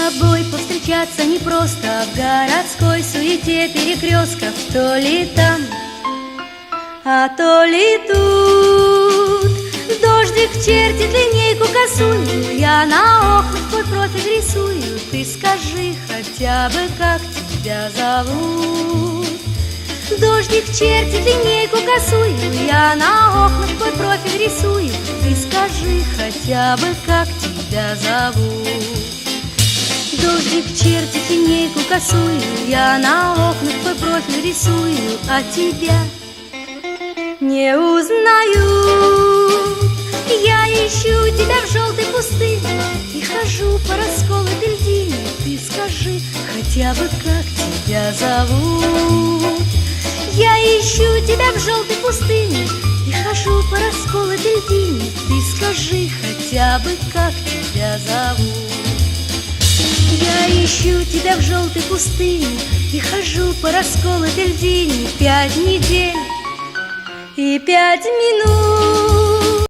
тобой повстречаться непросто в городской суете перекрестков. То ли там, а то ли тут дождик чертит линейку косую. Я на окнах твой профиль рисую. Ты скажи хотя бы, как тебя зовут. Дождик чертит линейку косую. Я на окнах твой профиль рисую. Ты скажи хотя бы, как тебя зовут. Дождик чертит линейку косую. Я на окнах твой профиль рисую. А тебя не узнаю. Я ищу тебя в желтой пустыне и хожу по расколотой льдине. Ты скажи хотя бы, как тебя зовут. Я ищу тебя в желтой пустыне и хожу по расколотой льдине. Ты скажи хотя бы, как тебя зовут. Я ищу тебя в желтой пустыне и хожу по расколотой льдине 5 недель и 5 минут.